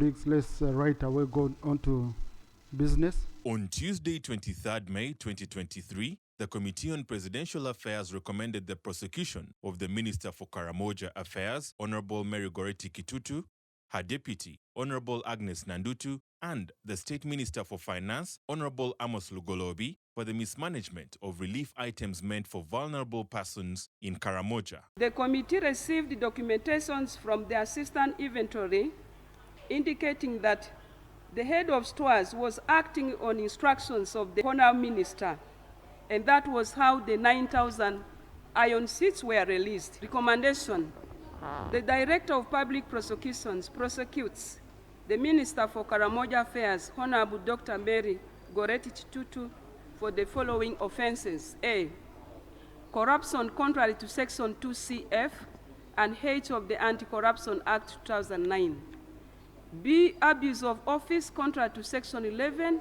colleagues, let's right away go on to business. On Tuesday, 23rd May 2023, the Committee on Presidential Affairs recommended the prosecution of the Minister for Karamoja Affairs, Honorable Mary Goretti Kitutu, her deputy, Honorable Agnes Nandutu, and the State Minister for Finance, Honorable Amos Lugoloobi, for the mismanagement of relief items meant for vulnerable persons in Karamoja. The committee received documentations from the assistant inventory indicating that the head of stores was acting on instructions of the Honourable Minister, and that was how the 9,000 iron seats were released. Recommendation: the Director of Public Prosecutions prosecutes the Minister for Karamoja Affairs, Honorable Dr. Mary Goretti Kitutu, for the following offences: A. Corruption contrary to Section 2CF and H of the Anti-Corruption Act 2009. B. Abuse of office contrary to Section 11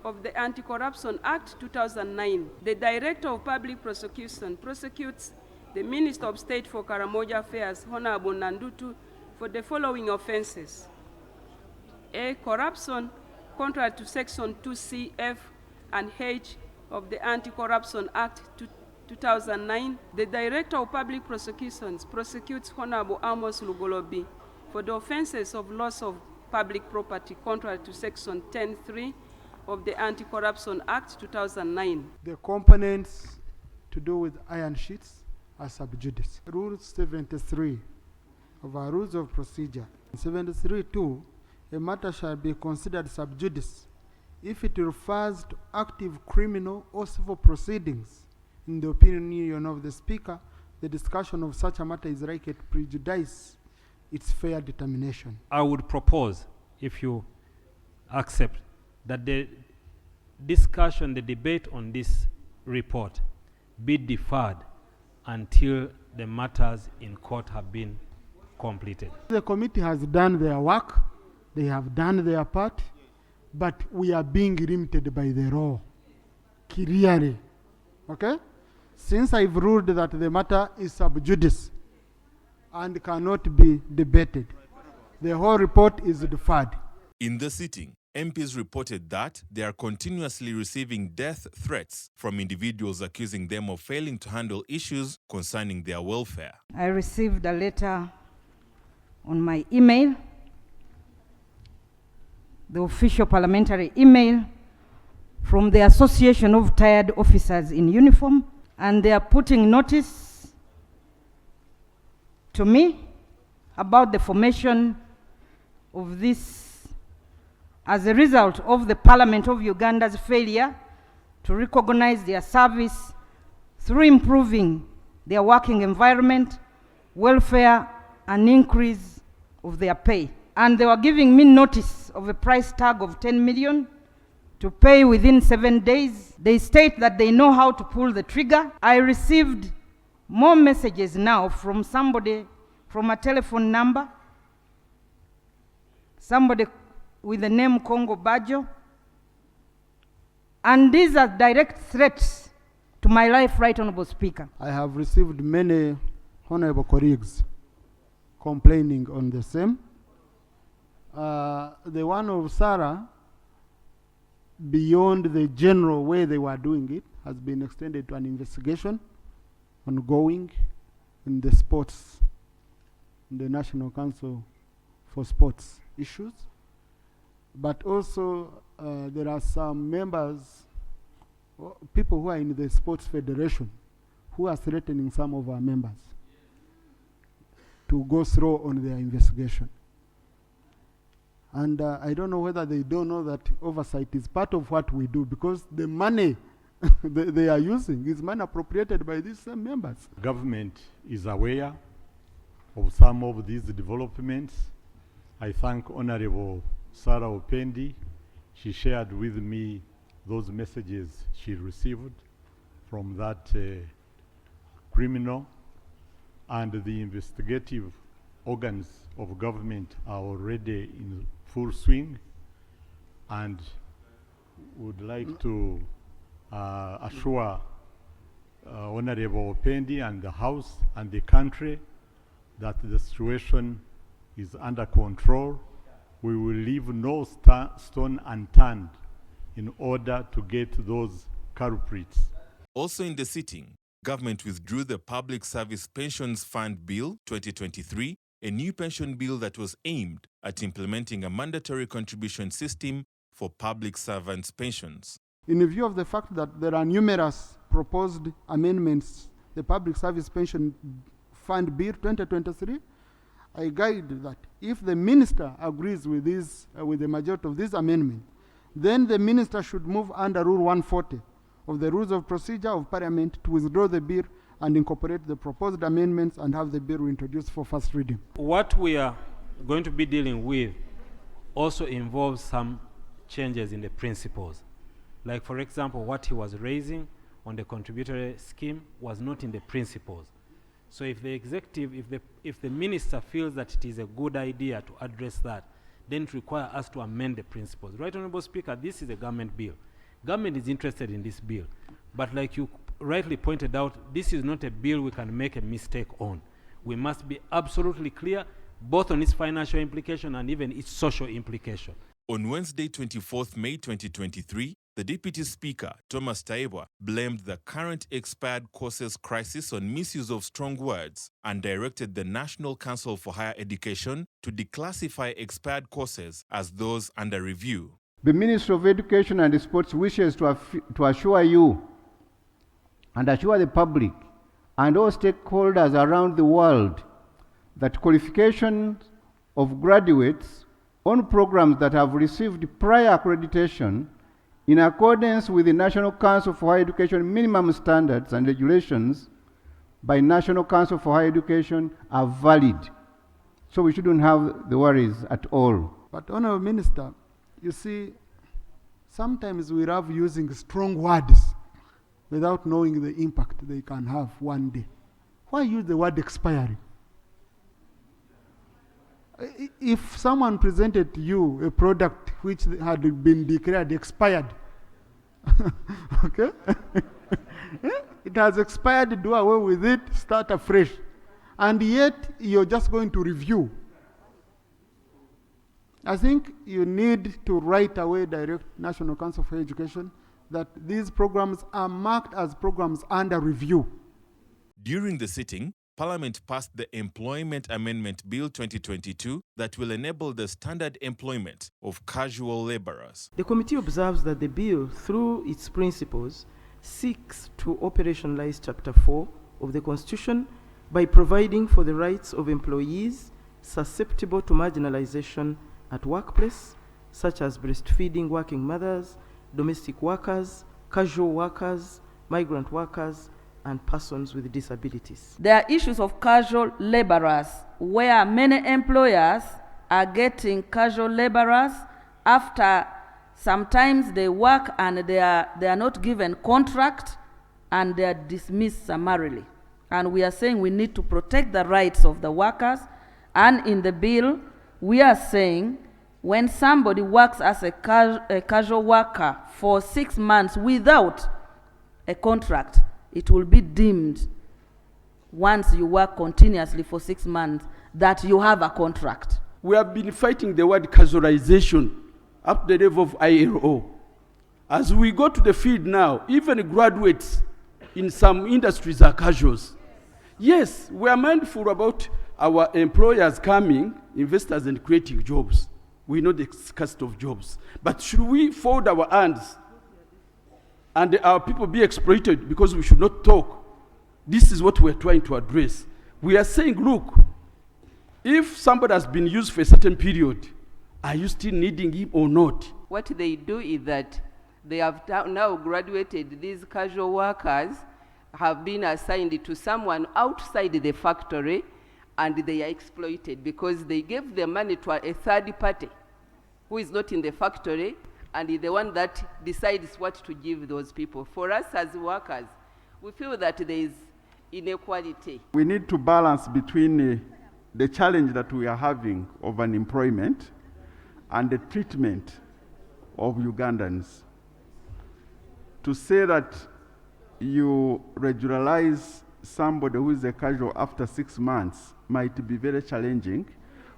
of the Anti-Corruption Act 2009. The Director of Public Prosecution prosecutes the Minister of State for Karamoja Affairs, Honorable Nandutu, for the following offences: A. Corruption contrary to Section 2CF and H of the Anti-Corruption Act 2009. The Director of Public Prosecutions prosecutes Honorable Amos Lugoloobi for the offences of loss of public property contrary to Section 10(3) of the Anti-Corruption Act 2009. The components to do with iron sheets are sub judice. Rule 73 of our Rules of Procedure. 73.2, a matter shall be considered sub judice if it refers to active criminal or civil proceedings. In the opinion of the Speaker, the discussion of such a matter is likely to prejudice its fair determination. I would propose, if you accept, that the discussion, the debate on this report be deferred until the matters in court have been completed. The committee has done their work, they have done their part, but we are being limited by the law. Clearly, okay? Since I've ruled that the matter is sub judice and cannot be debated, the whole report is deferred. In the sitting, MPs reported that they are continuously receiving death threats from individuals accusing them of failing to handle issues concerning their welfare. I received a letter on my email, the official parliamentary email from the Association of Tired Officers in Uniform, and they are putting notice to me about the formation of this as a result of the Parliament of Uganda's failure to recognize their service through improving their working environment, welfare, and increase of their pay. And they were giving me notice of a price tag of 10 million to pay within 7 days. They state that they know how to pull the trigger. I received more messages now from somebody, from a telephone number, somebody with the name Congo Bajo, and these are direct threats to my life, Right Honorable Speaker. I have received many honorable colleagues complaining on the same. The one of Sarah, beyond the general way they were doing it, has been extended to an investigation ongoing in the sports, in the National Council for Sports Issues. But also there are some members, people who are in the Sports Federation, who are threatening some of our members to go through on their investigation. And I don't know whether they don't know that oversight is part of what we do, because the money they are using is money appropriated by these same members. Government is aware of some of these developments. I thank Honorable Sarah Opendi. She shared with me those messages she received from that criminal, and the investigative organs of government are already in full swing, and would like to assure Honorable Opendi and the House and the country that the situation is under control we will leave no stone unturned in order to get those culprits. Also in the sitting, government withdrew the Public Service Pensions Fund Bill 2023, a new pension bill that was aimed at implementing a mandatory contribution system for public servants' pensions. In view of the fact that there are numerous proposed amendments, the Public Service Pension Fund Bill 2023, I guide that if the minister agrees with this, with the majority of this amendment, then the minister should move under Rule 140 of the Rules of Procedure of Parliament to withdraw the bill and incorporate the proposed amendments and have the bill introduced for first reading. What we are going to be dealing with also involves some changes in the principles. Like, for example, what he was raising on the contributory scheme was not in the principles. So if the executive, if the minister feels that it is a good idea to address that, then it requires us to amend the principles. Right, Honorable Speaker, this is a government bill. Government is interested in this bill. But like you rightly pointed out, this is not a bill we can make a mistake on. We must be absolutely clear, both on its financial implication and even its social implication. On Wednesday, 24th May 2023, the Deputy Speaker, Thomas Tayebwa, blamed the current expired courses crisis on misuse of strong words and directed the National Council for Higher Education to declassify expired courses as those under review. The Ministry of Education and Sports wishes to assure you and assure the public and all stakeholders around the world that qualifications of graduates on programs that have received prior accreditation in accordance with the National Council for Higher Education minimum standards and regulations by National Council for Higher Education are valid. So we shouldn't have the worries at all. But Honourable Minister, you see, sometimes we love using strong words without knowing the impact they can have one day. Why use the word expiry? If someone presented to you a product which had been declared expired, okay? It has expired, do away with it, start afresh. And yet, you're just going to review. I think you need to right away direct National Council for Education that these programs are marked as programs under review. During the sitting, Parliament passed the Employment Amendment Bill 2022 that will enable the standard employment of casual laborers. The committee observes that the bill, through its principles, seeks to operationalize Chapter 4 of the Constitution by providing for the rights of employees susceptible to marginalization at workplace, such as breastfeeding working mothers, domestic workers, casual workers, migrant workers, and persons with disabilities. There are issues of casual laborers where many employers are getting casual laborers after sometimes they work and they are not given contract and they are dismissed summarily. And we are saying we need to protect the rights of the workers, and in the bill we are saying when somebody works as a casual worker for 6 months without a contract, it will be deemed, once you work continuously for 6 months, that you have a contract. We have been fighting the word casualization up to the level of ILO. As we go to the field now, even graduates in some industries are casuals. Yes, we are mindful about our employers coming, investors, and creating jobs. We know the scarcity of jobs. But should we fold our hands and our people be exploited because we should not talk? This is what we're trying to address. We are saying, look, if somebody has been used for a certain period, are you still needing him or not? What they do is that they have now graduated. These casual workers have been assigned to someone outside the factory, and they are exploited because they gave the money to a third party who is not in the factory, and is the one that decides what to give those people. For us as workers, we feel that there is inequality. We need to balance between the challenge that we are having of unemployment and the treatment of Ugandans. To say that you regularize somebody who is a casual after 6 months might be very challenging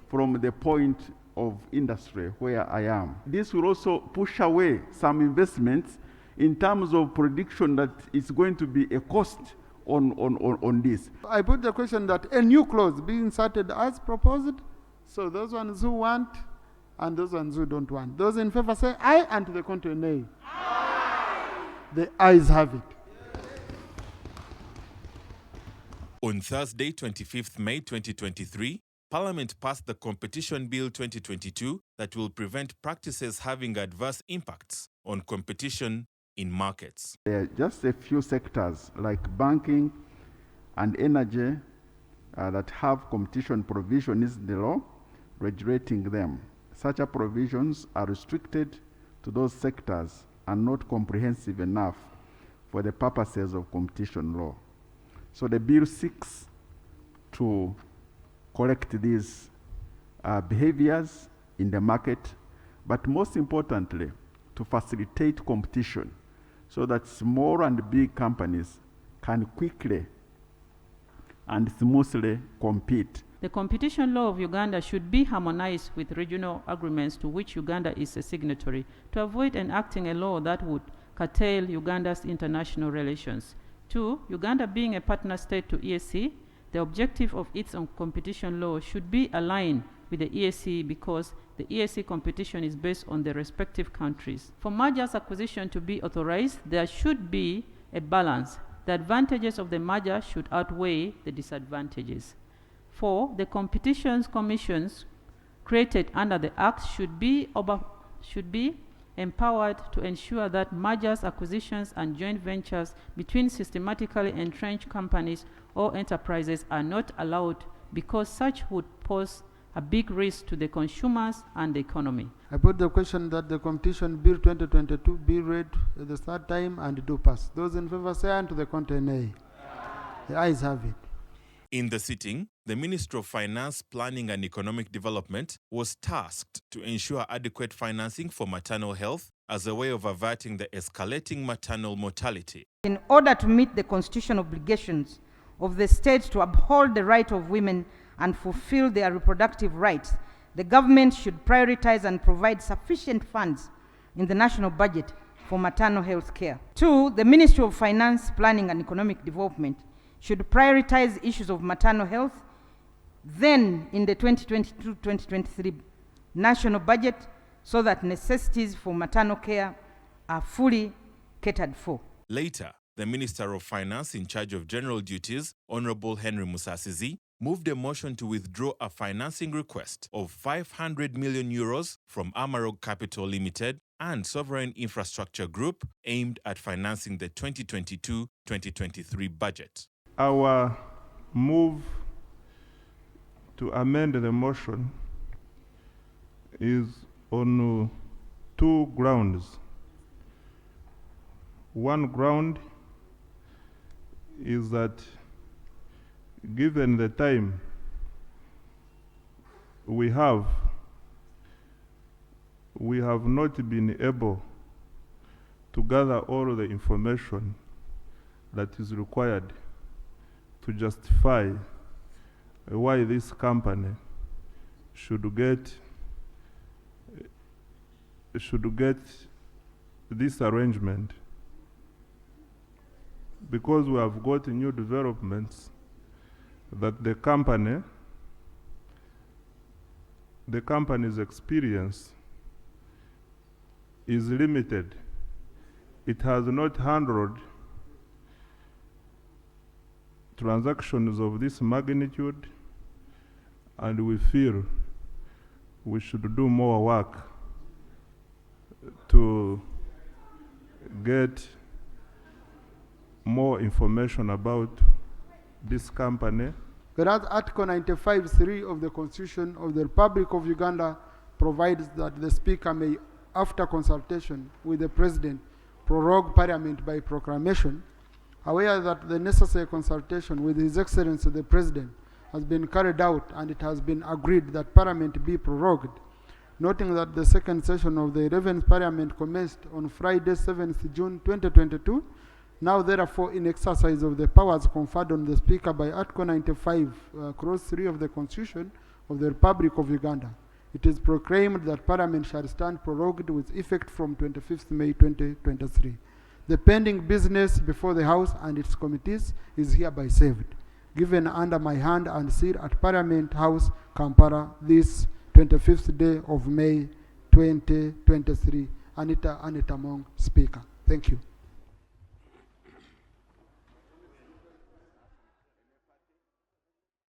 from the point of industry where I am. This will also push away some investments in terms of prediction that it's going to be a cost on this. I put the question that a new clause be inserted as proposed, so those ones who want and those ones who don't want. Those in favor say aye, and to the contrary nay. Aye. The ayes have it. On Thursday, 25th May 2023, Parliament passed the Competition Bill 2022 that will prevent practices having adverse impacts on competition in markets. There are just a few sectors like banking and energy that have competition provisions in the law regulating them. Such provisions are restricted to those sectors and not comprehensive enough for the purposes of competition law. So the bill seeks to correct these behaviors in the market, but most importantly, to facilitate competition so that small and big companies can quickly and smoothly compete. The competition law of Uganda should be harmonized with regional agreements to which Uganda is a signatory to avoid enacting a law that would curtail Uganda's international relations. 2, Uganda being a partner state to EAC, the objective of its competition law should be aligned with the EAC because the EAC competition is based on the respective countries. For mergers acquisition to be authorized, there should be a balance. The advantages of the merger should outweigh the disadvantages. 4, the competition commissions created under the Act should be empowered to ensure that mergers, acquisitions, and joint ventures between systematically entrenched companies or enterprises are not allowed because such would pose a big risk to the consumers and the economy. I put the question that the Competition Bill 2022 be read the third time and do pass. Those in favor say aye, and to the contrary nay. The ayes have it. In the sitting, the Minister of Finance, Planning and Economic Development was tasked to ensure adequate financing for maternal health as a way of averting the escalating maternal mortality. In order to meet the constitutional obligations of the state to uphold the right of women and fulfill their reproductive rights, the government should prioritize and provide sufficient funds in the national budget for maternal health care. 2, the Ministry of Finance, Planning and Economic Development should prioritize issues of maternal health, then in the 2022-2023 national budget, so that necessities for maternal care are fully catered for. Later, the Minister of Finance in charge of general duties, Honorable Henry Musasizi, moved a motion to withdraw a financing request of 500 million euros from Amarok Capital Limited and Sovereign Infrastructure Group aimed at financing the 2022-2023 budget. Our move to amend the motion is on 2 grounds. One ground is that given the time we have not been able to gather all the information that is required to justify why this company should get this arrangement, because we have got new developments that the company's experience is limited. It has not handled transactions of this magnitude, and we feel we should do more work to get more information about this company. Whereas Article 95(3) of the Constitution of the Republic of Uganda provides that the Speaker may, after consultation with the President, prorogue Parliament by proclamation, aware that the necessary consultation with His Excellency the President has been carried out and it has been agreed that Parliament be prorogued, noting that the second session of the 11th Parliament commenced on Friday, 7th June 2022, now therefore in exercise of the powers conferred on the Speaker by Article 95, Clause 3 of the Constitution of the Republic of Uganda. it is proclaimed that Parliament shall stand prorogued with effect from 25th May 2023. The pending business before the House and its committees is hereby saved, given under my hand and sealed at Parliament House, Kampala, this 25th day of May 2023. Anita Mong, Speaker. Thank you.